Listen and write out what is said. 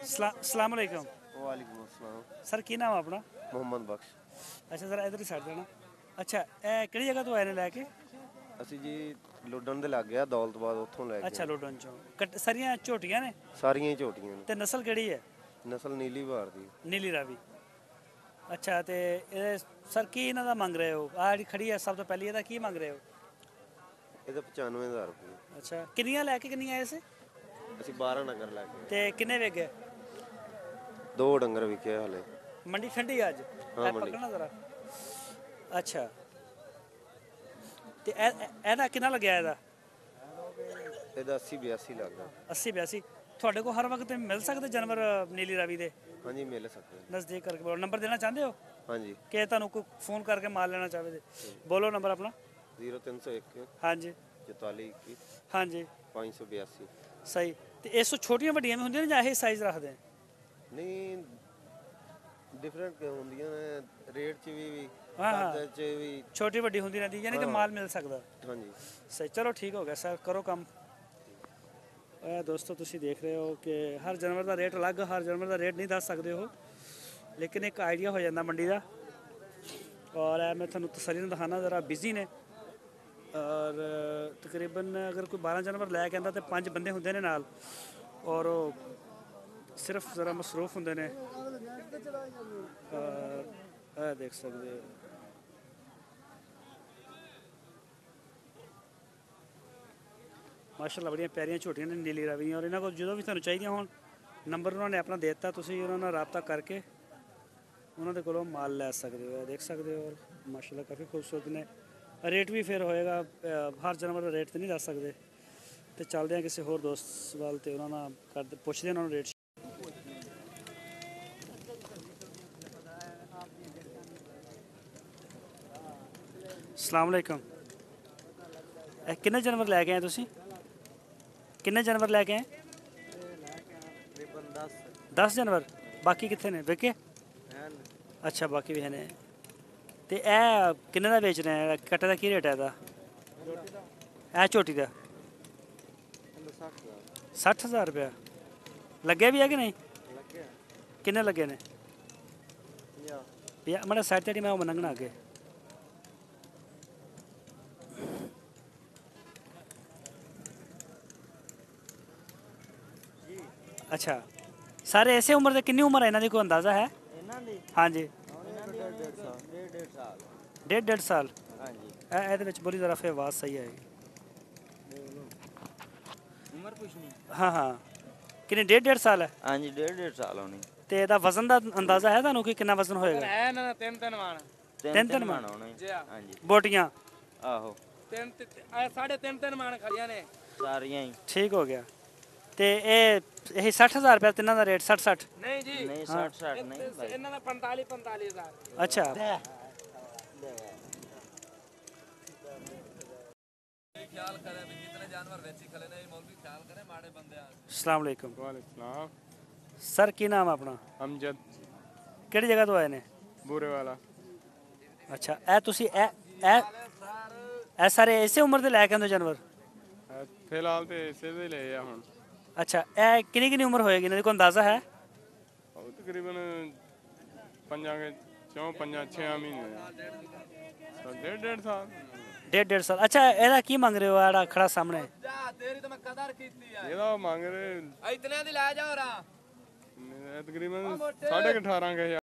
अस्सलाम वालेकुम। वालेकुम अस्सलाम। सर की नाम है अपना? मोहम्मद बख्श। अच्छा सर इधर ही साइड देना। अच्छा ਇਹ ਕਿਹੜੀ ਜਗ੍ਹਾ ਤੋਂ ਆਏ ਨੇ ਲੈ ਕੇ? ਅਸੀਂ ਜੀ ਲੁੱਡਣ ਦੇ ਲੱਗ ਗਿਆ ਦੌਲਤਬਾਦ ਉੱਥੋਂ ਲੈ ਅੱਛਾ ਗਿਆ। ਲੋਡਨ ਚੋਂ ਸਾਰੀਆਂ ਝੋਟੀਆਂ ਨੇ ਸਾਰੀਆਂ ਹੀ ਝੋਟੀਆਂ ਨੇ। ਤੇ ਨਸਲ ਕਿਹੜੀ ਹੈ? ਨਸਲ ਨੀਲੀ ਬਾਰ ਦੀ। ਨੀਲੀ ਰਾਵੀ। ਅੱਛਾ ਤੇ ਇਹ ਸਰ ਕੀ ਇਹਨਾਂ ਦਾ ਮੰਗ ਰਹੇ ਹੋ? ਆਹ ਜਿਹੜੀ ਖੜੀ ਹੈ ਸਭ ਤੋਂ ਪਹਿਲੀ ਇਹਦਾ ਕੀ ਮੰਗ ਰਹੇ ਹੋ? ਇਹਦਾ 95,000 ਰੁਪਏ। ਅੱਛਾ ਕਿੰਨੀਆਂ ਲੈ ਕੇ ਕਿੰਨੀਆਂ ਆਏ ਸੀ? ਅਸੀਂ 12 ਨਗਰ ਲੈ ਕੇ ਤੇ ਕਿੰਨੇ ਵੇਚ ਗਏ? 2 ਡੰਗਰ ਵਿਕੇ ਹਲੇ। ਮੰਡੀ ਠੰਡੀ ਅੱਜ? ਹਾਂ ਮੰਡੀ। ਪਕੜਨਾ ਜ਼ਰਾ। ਅੱਛਾ ਤੇ ਇਹਦਾ ਕਿੰਨਾ ਲੱਗਿਆ ਇਹਦਾ? ਇਹਦਾ 80-82 ਲੱਗਦਾ। 80-82। ਤੁਹਾਡੇ ਕੋਲ ਹਰ ਵਕਤ ਮਿਲ ਸਕਦੇ ਜਾਨਵਰ ਨੀਲੀ ਰਾਵੀ ਦੇ? ਹਾਂਜੀ ਮਿਲ ਸਕਦੇ। ਨਜ਼ਦੀਕ ਕਰਕੇ ਬੋਲੋ। ਨੰਬਰ ਦੇਣਾ ਚਾਹੁੰਦੇ ਹੋ ਹਾਂਜੀ ਕਿ ਤੁਹਾਨੂੰ ਕੋਈ ਫੋਨ ਕਰਕੇ ਮਾਲ ਲੈਣਾ ਚਾਹਵੇ ਤੇ ਬੋਲੋ ਨੰਬਰ ਆਪਣਾ। 0301 ਹਾਂਜੀ 44 21 ਹਾਂਜੀ 582। ਸਹੀ। ਤੇ ਇਸ ਤੋਂ ਛੋਟੀਆਂ ਵੱਡੀਆਂ ਵੀ ਹੁੰਦੀਆਂ ਨੇ ਜਾਂ ਇਹ ਸਾਈਜ਼ ਰੱਖਦੇ ਆ? ਨਹੀਂ ਡਿਫਰੈਂਟ ਹੁੰਦੀਆਂ ਨੇ ਰੇਟ 'ਚ ਵੀ ਹਾਂ ਕੱਦ 'ਚ ਵੀ। ਛੋਟੀ ਵੱਡੀ ਹੁੰਦੀ ਰਹਿੰਦੀ ਯਾਨੀ ਕਿ ਮਾਲ ਮਿਲ ਸਕਦਾ। ਹਾਂਜੀ ਸਹੀ ਚਲੋ ਠੀਕ ਹੋ ਗਿਆ ਸਰ ਕਰੋ ਕੰਮ। ਦੋਸਤੋ ਤੁਸੀਂ ਦੇਖ ਰਹੇ ਹੋ ਕਿ ਹਰ ਜਾਨਵਰ ਦਾ ਰੇਟ ਅਲੱਗ, ਹਰ ਜਾਨਵਰ ਦਾ ਰੇਟ ਨਹੀਂ ਦੱਸ ਸਕਦੇ ਉਹ, ਲੇਕਿਨ ਇੱਕ ਆਈਡੀਆ ਹੋ ਜਾਂਦਾ ਮੰਡੀ ਦਾ। ਔਰ ਮੈਂ ਤੁਹਾਨੂੰ ਤਸੱਲੀ ਨਾਲ ਦਿਖਾਣਾ ਜ਼ਰਾ ਬਿਜ਼ੀ ਨੇ ਔਰ ਤਕਰੀਬਨ ਅਗਰ ਕੋਈ 12 ਜਾਨਵਰ ਲੈ ਕੇ ਆਉਂਦਾ ਤਾਂ 5 ਬੰਦੇ ਹੁੰਦੇ ਨੇ ਨਾਲ ਔਰ ਉਹ ਸਿਰਫ ਜ਼ਰਾ ਮਸਰੂਫ ਹੁੰਦੇ ਨੇ। ਇਹ ਦੇਖ ਸਕਦੇ ਹੋ ਮਾਸ਼ਾਅੱਲਾ ਬੜੀਆਂ ਪਿਆਰੀਆਂ ਝੋਟੀਆਂ ਨੇ ਨੀਲੀ ਰਾਵੀਆਂ। ਔਰ ਇਹਨਾਂ ਕੋਲ ਜਦੋਂ ਵੀ ਤੁਹਾਨੂੰ ਚਾਹੀਦੀਆਂ ਹੋਣ ਨੰਬਰ ਉਹਨਾਂ ਨੇ ਆਪਣਾ ਦੇ ਦਿੱਤਾ, ਤੁਸੀਂ ਉਹਨਾਂ ਨਾਲ ਰਾਬਤਾ ਕਰਕੇ ਉਹਨਾਂ ਦੇ ਕੋਲੋਂ ਮਾਲ ਲੈ ਸਕਦੇ ਹੋ। ਦੇਖ ਸਕਦੇ ਹੋ ਔਰ ਮਾਸ਼ਾਅੱਲਾ ਕਾਫੀ ਖੂਬਸੂਰਤ ਨੇ। ਰੇਟ ਵੀ ਫਿਰ ਹੋਏਗਾ, ਹਰ ਜਾਨਵਰ ਦਾ ਰੇਟ ਤਾਂ ਨਹੀਂ ਦੱਸ ਸਕਦੇ। ਤੇ ਚੱਲਦੇ ਹਾਂ ਕਿਸੇ ਹੋਰ ਦੋਸਤ ਵੱਲ ਤੇ ਉਹਨਾਂ ਨਾਲ ਪੁੱਛਦੇ ਉਹਨਾਂ ਨੂੰ ਰੇਟ। अस्सलाम वालेकुम। कितने जानवर लैके आए तुसी? कितने जानवर लैके आए? 10 जानवर। बाकी कितने ने विके? अच्छा बाकी भी है। तो यह किन्ने दा बेच रहे हैं? कट्टे का की रेट है ਇਹਦਾ? ਇਹ ਝੋਟੀ ਦਾ 60,000 रुपया। लगे भी है कि नहीं? किन्ने लगे ने? मैं साइड ते मैं वो मंगना अगे। अच्छा सारे ऐसे उम्र के? कितनी उम्र है इन्हों की कोई अंदाजा है? हाँ जी 1.5 साल। ये बोली जरा फिर आवाज़ सही आएगी। हाँ हाँ कितनी 1.5 साल है? हाँ जी 1.5 साल होनी। ਤੇ ਇਹਦਾ ਵਜ਼ਨ ਦਾ ਅੰਦਾਜ਼ਾ ਹੈ ਤੁਹਾਨੂੰ ਕਿ ਕਿੰਨਾ ਵਜ਼ਨ ਹੋਏਗਾ? ਹੈ ਨਾ 3 ਮਣ। 3 ਮਣ ਹੋਣੇ। ਹਾਂਜੀ ਬੋਟੀਆਂ? ਆਹੋ 3.5 ਮਣ ਖੜੀਆਂ ਨੇ ਸਾਰੀਆਂ ਹੀ। ਠੀਕ ਹੋ ਗਿਆ। ਤੇ ਇਹ 60,000 ਰੁਪਏ ਤਿੰਨਾਂ ਦਾ ਰੇਟ? 60 ਨਹੀਂ ਜੀ ਨਹੀਂ 60 ਨਹੀਂ ਭਾਈ, ਇਹਨਾਂ ਦਾ 45,000। ਅੱਛਾ ख्याल करें भी जितने जानवर बेची खले ने मौलवी ख्याल करें माड़े बंदे आ। अस्सलाम वालेकुम। वालेकुम ਸਰ ਕੀ ਨਾਮ ਆਪਣਾ? अमजद ਕਿਹੜੀ ਜਗ੍ਹਾ ਤੋਂ ਆਏ ਨੇ? बूरे वाला। ਅੱਛਾ ਇਹ ਤੁਸੀਂ ਇਹ ਸਾਰੇ ਇਸੇ ਉਮਰ ਦੇ ਲੈ ਕੇ ਆਉਂਦੇ ਜਾਨਵਰ? फिलहाल तो इसे दे ले आ हुन। ਅੱਛਾ ਇਹ ਕਿੰਨੀ ਕਿੰਨੀ ਉਮਰ ਹੋਏਗੀ ਇਹਨਾਂ ਦੀ ਕੋਈ ਅੰਦਾਜ਼ਾ ਹੈ? और तकरीबन 5-6 महीने। 1.5 साल। 1.5 ਸਾਲ। ਅੱਛਾ ਇਹਦਾ ਕੀ ਮੰਗ ਰਹੇ ਹੋ ਜਿਹੜਾ ਖੜਾ ਸਾਹਮਣੇ? ਤੇਰੀ ਤਾਂ ਮੈਂ ਕਦਰ ਕੀਤੀ ਆ। ਇਹਦਾ ਮੰਗ ਰਹੇ ਇਤਨੇ ਦੀ ਲੈ ਜਾਓ ਰਾ। तकरीबन 18,500।